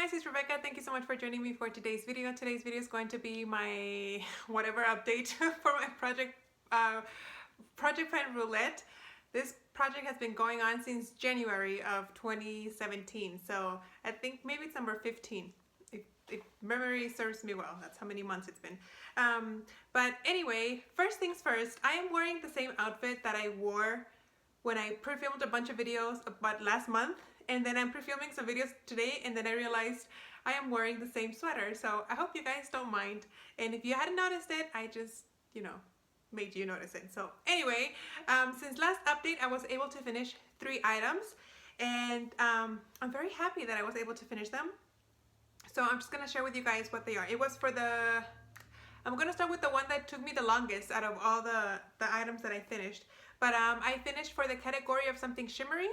guys, it's Rebecca. Thank you so much for joining me for today's video. Today's video is going to be my whatever update for my project plan Roulette. This project has been going on since January of 2017, so I think maybe it's number 15. If memory serves me well, that's how many months it's been. But anyway, first things first, I am wearing the same outfit that I wore when I pre-filmed a bunch of videos about last month, and then I'm pre-filming some videos today, and then I realized I am wearing the same sweater. So I hope you guys don't mind, and if you hadn't noticed it, I just, made you notice it. So anyway, since last update, I was able to finish 3 items, and I'm very happy that I was able to finish them. So I'm just gonna share with you guys what they are. It was for I'm gonna start with the one that took me the longest out of all the items that I finished. But I finished for the category of something shimmery.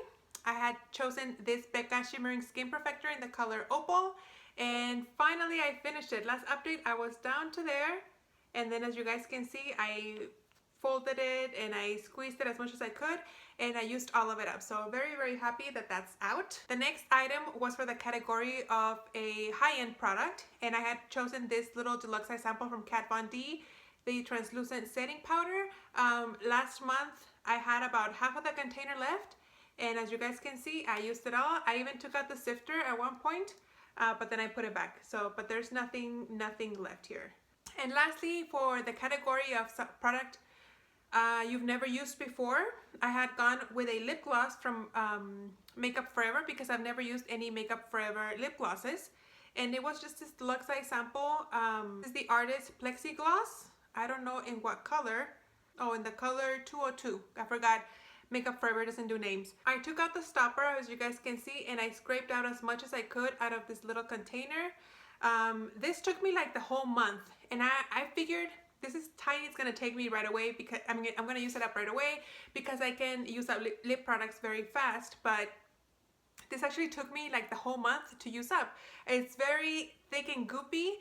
I had chosen this Rebeca Shimmering Skin Perfector in the color Opal. And finally I finished it. Last update I was down to there. And then as you guys can see, I folded it and I squeezed it as much as I could, and I used all of it up. So very, very happy that that's out. The next item was for the category of a high-end product, and I had chosen this little deluxe size sample from Kat Von D, the translucent setting powder. Last month I had about half of the container left, and as you guys can see, I used it all. I even took out the sifter at one point, but then I put it back. But there's nothing left here. And lastly, for the category of product you've never used before, I had gone with a lip gloss from Makeup Forever, because I've never used any Makeup Forever lip glosses, and it was just this deluxe size sample. This is the Artist Plexi Gloss. I don't know in what color. Oh, in the color 202. I forgot. Makeup Forever doesn't do names. I took out the stopper, as you guys can see, and I scraped out as much as I could out of this little container. This took me like the whole month, and I figured this is tiny, it's gonna take me right away, because I'm gonna use it up right away because I can use up lip products very fast. But this actually took me like the whole month to use up. It's very thick and goopy.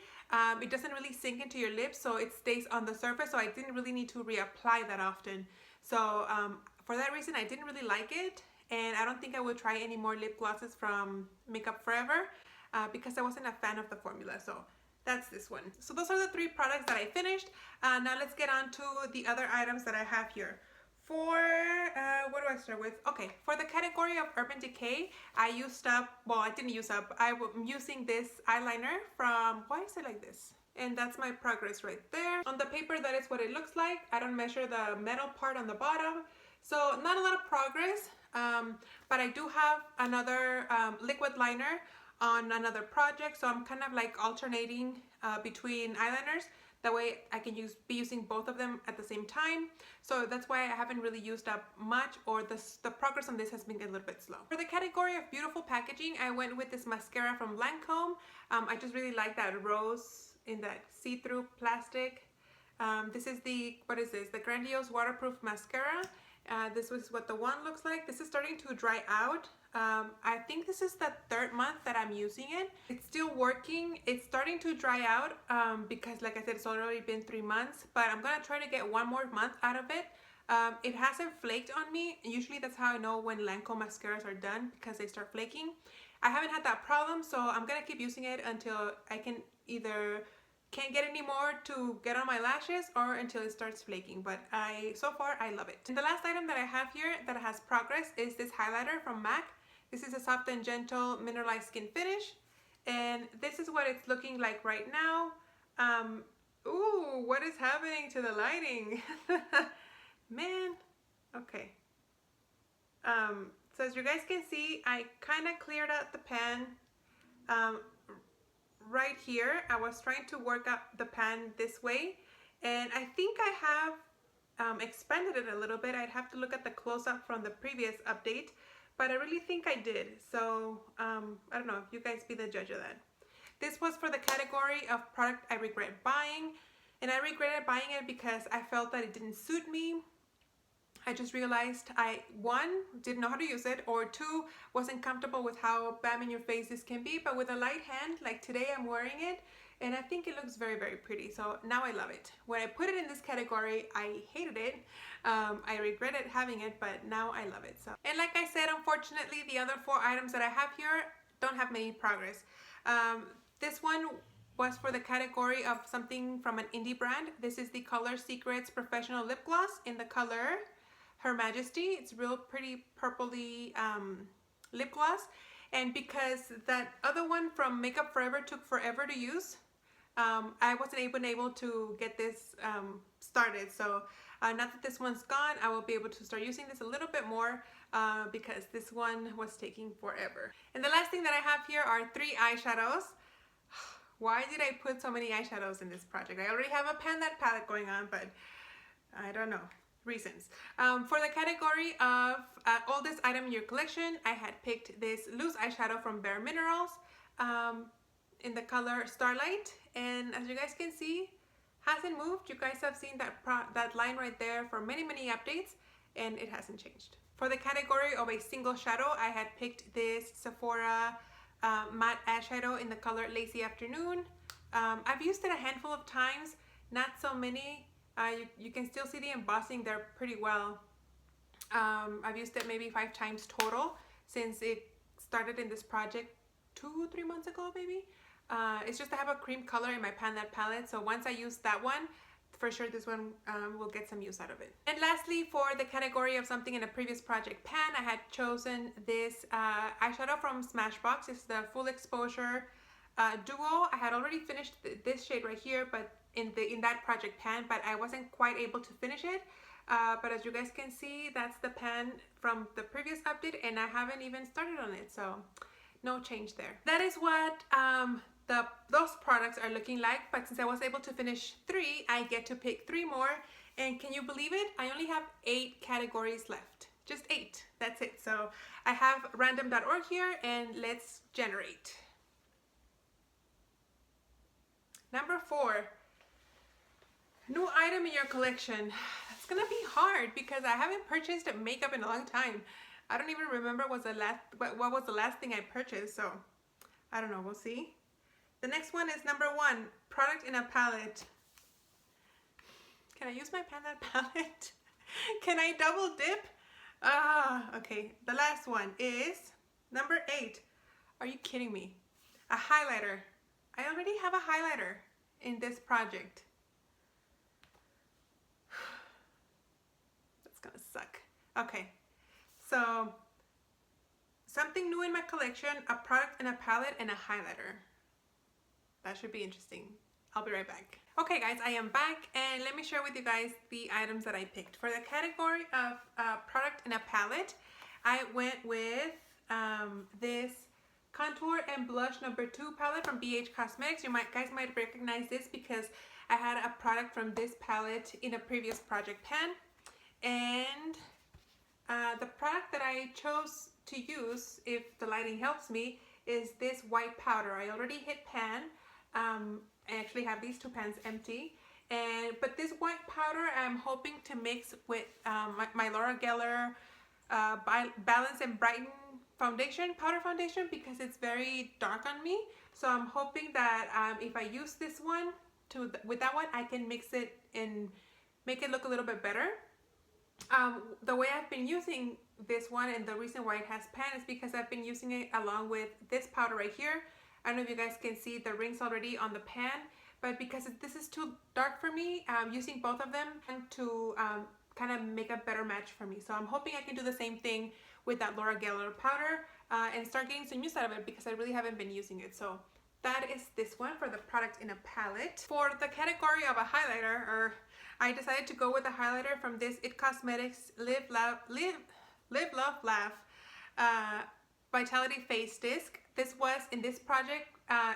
It doesn't really sink into your lips, so it stays on the surface, so I didn't really need to reapply that often. So for that reason, I didn't really like it, and I don't think I would try any more lip glosses from Makeup Forever because I wasn't a fan of the formula. So that's this one. So those are the 3 products that I finished. Now let's get on to the other items that I have here. For, what do I start with? Okay, for the category of Urban Decay, I used up, well, I didn't use up, I'm using this eyeliner from, why is it like this? And that's my progress right there. On the paper, that is what it looks like. I don't measure the metal part on the bottom. So not a lot of progress, but I do have another liquid liner on another project, so I'm kind of like alternating between eyeliners. That way I can be using both of them at the same time. So that's why I haven't really used up much, or the progress on this has been a little bit slow. For the category of beautiful packaging, I went with this mascara from Lancome. I just really like that rose in that see-through plastic. This is what is this? The Grandiose Waterproof Mascara. This was what the one looks like. This is starting to dry out. I think this is the 3rd month that I'm using it. It's still working. It's starting to dry out because, like I said, it's already been 3 months, but I'm gonna try to get 1 more month out of it. It hasn't flaked on me. Usually that's how I know when Lancome mascaras are done, because they start flaking. I haven't had that problem, so I'm gonna keep using it until I can either can't get any more to get on my lashes, or until it starts flaking. But so far I love it. And the last item that I have here that has progress is this highlighter from MAC. This is a soft and gentle mineralized skin finish, and this is what it's looking like right now. Ooh, what is happening to the lighting? Man, okay. So as you guys can see, I kind of cleared out the pan right here. I was trying to work up the pan this way, and I think I have expanded it a little bit. I'd have to look at the close-up from the previous update, but I really think I did. So I don't know, you guys be the judge of that. This was for the category of product I regret buying, and I regretted buying it because I felt that it didn't suit me. I just realized I, 1, didn't know how to use it, or 2, wasn't comfortable with how bam in your face this can be. But with a light hand, like today I'm wearing it, and I think it looks very, very pretty. So now I love it. When I put it in this category, I hated it. I regretted having it, but now I love it. So, and like I said, unfortunately, the other 4 items that I have here don't have many progress. This one was for the category of something from an indie brand. This is the Color Secrets Professional Lip Gloss in the color Her Majesty. It's real pretty purpley lip gloss. And because that other one from Makeup Forever took forever to use, I wasn't able to get this started. So now that this one's gone, I will be able to start using this a little bit more because this one was taking forever. And the last thing that I have here are 3 eyeshadows. Why did I put so many eyeshadows in this project? I already have a That palette going on, but I don't know. Reasons. For the category of oldest item in your collection, I had picked this loose eyeshadow from Bare Minerals in the color Starlight, and as you guys can see, hasn't moved. You guys have seen that line right there for many updates, and it hasn't changed. For the category of a single shadow, I had picked this Sephora matte eyeshadow in the color Lazy Afternoon. I've used it a handful of times, not so many. You can still see the embossing there pretty well. I've used it maybe 5 times total since it started in this project 2-3 months ago maybe. It's just I have a cream color in my That palette, so once I use that one, for sure this one will get some use out of it. And lastly, for the category of something in a previous project pan, I had chosen this eyeshadow from Smashbox. It's the Full Exposure Duo. I had already finished this shade right here, but in that project pan, but I wasn't quite able to finish it. But as you guys can see, that's the pan from the previous update, and I haven't even started on it, so no change there. That is what those products are looking like, but since I was able to finish 3, I get to pick 3 more, and can you believe it? I only have 8 categories left. Just 8. That's it. So I have random.org here, and let's generate. Number 4. New item in your collection. It's gonna be hard because I haven't purchased makeup in a long time. I don't even remember what was the last thing I purchased, so I don't know, we'll see. The next one is number 1, product in a palette. Can I use my That palette? Can I double dip? Okay, the last one is number 8. Are you kidding me? A highlighter. I already have a highlighter in this project. That's gonna suck. Okay, so something new in my collection, a product in a palette, and a highlighter. That should be interesting. I'll be right back. Okay guys, I am back, and let me share with you guys the items that I picked. For the category of product in a palette, I went with this Contour and Blush number 2 palette from BH Cosmetics. You guys might recognize this because I had a product from this palette in a previous project pan. And the product that I chose to use, if the lighting helps me, is this white powder. I already hit pan. I actually have these 2 pans empty. But this white powder I'm hoping to mix with my Laura Geller Balance and Brighten powder foundation, because it's very dark on me. So I'm hoping that if I use this one with that one, I can mix it and make it look a little bit better. The way I've been using this one, and the reason why it has pan, is because I've been using it along with this powder right here. I don't know if you guys can see the rings already on the pan, but because this is too dark for me, I'm using both of them to kind of make a better match for me. So I'm hoping I can do the same thing with that Laura Geller powder and start getting some use out of it, because I really haven't been using it. So that is this one for the product in a palette. For the category of a highlighter, I decided to go with a highlighter from this IT Cosmetics Live Love Laugh Vitality Face Disc. This was in this project a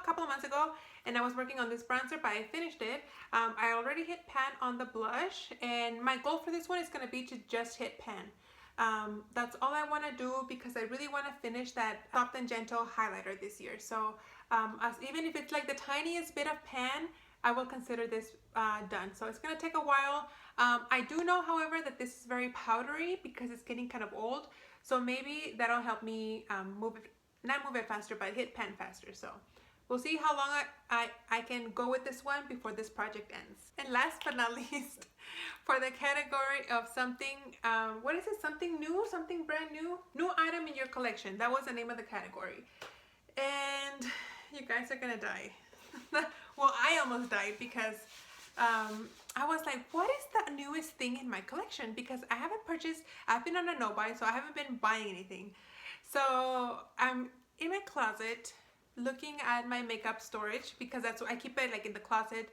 couple of months ago, and I was working on this bronzer, but I finished it. I already hit pan on the blush, and my goal for this one is going to be to just hit pan. That's all I want to do, because I really want to finish that Soft and Gentle highlighter this year. So even if it's like the tiniest bit of pan, I will consider this done. So it's going to take a while. I do know, however, that this is very powdery because it's getting kind of old. So maybe that'll help me not move it faster, but hit pan faster. So we'll see how long I can go with this one before this project ends. And last but not least, for the category of something, what is it? Something new, something brand new? New item in your collection. That was the name of the category. And you guys are gonna die. Well, I almost died because I was like, what is the newest thing in my collection? Because I haven't purchased, I've been on a no buy, so I haven't been buying anything. So I'm in my closet looking at my makeup storage, because that's what I keep it, like in the closet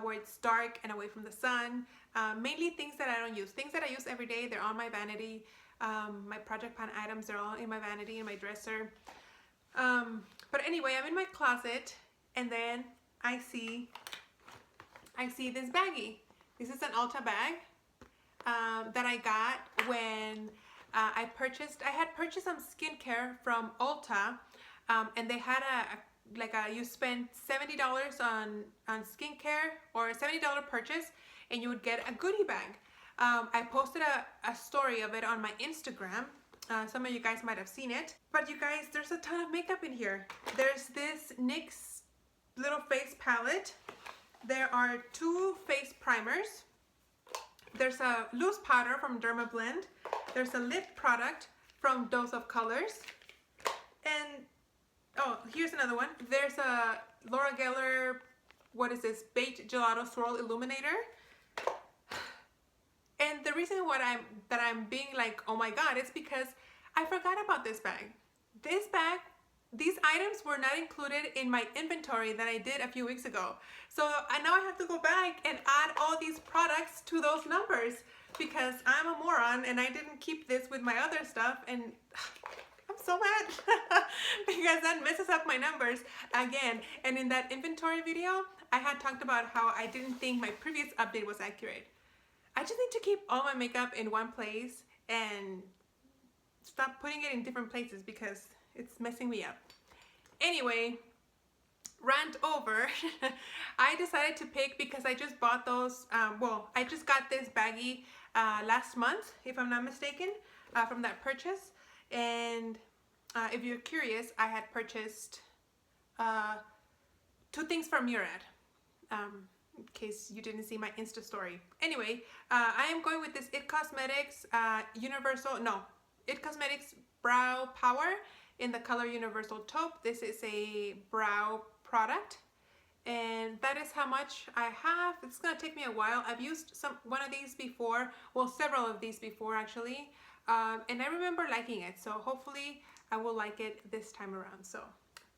where it's dark and away from the sun. Mainly things that I don't use. Things that I use every day, they're on my vanity. My project pan items, they're all in my vanity, in my dresser. But anyway, I'm in my closet, and then I see this baggie. This is an Ulta bag that I got when I had purchased some skincare from Ulta, and they had you spend $70 on skincare, or a $70 purchase, and you would get a goodie bag. I posted a story of it on my Instagram. Some of you guys might have seen it. But you guys, there's a ton of makeup in here. There's this NYX little face palette. There are 2 face primers. There's a loose powder from Derma Blend. There's a lip product from Dose of Colors. And, oh, here's another one. There's a Laura Geller, what is this, Baked Gelato Swirl Illuminator. And the reason that I'm being like, oh my god, it's because I forgot about this bag. These items were not included in my inventory that I did a few weeks ago. So now I have to go back and add all these products to those numbers, because I'm a moron and I didn't keep this with my other stuff, and I'm so mad because that messes up my numbers again. And in that inventory video, I had talked about how I didn't think my previous update was accurate. I just need to keep all my makeup in one place and stop putting it in different places, because it's messing me up. Anyway, rant over. I decided to pick, because I just bought those, I just got this baggie last month, if I'm not mistaken, from that purchase. And if you're curious, I had purchased 2 things from Murad. In case you didn't see my Insta story. Anyway, I am going with this It Cosmetics It Cosmetics Brow Power in the color Universal Taupe. This is a brow product, and that is how much I have. It's gonna take me a while. I've used one of these before, well, several of these before actually, and I remember liking it, so hopefully I will like it this time around. So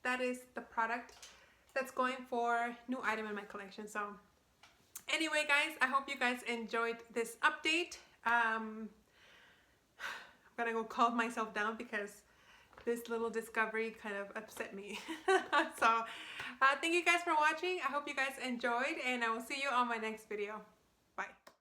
that is the product that's going for new item in my collection. So anyway, guys, I hope you guys enjoyed this update. I'm gonna go calm myself down because this little discovery kind of upset me. So thank you guys for watching. I hope you guys enjoyed, and I will see you on my next video. Bye.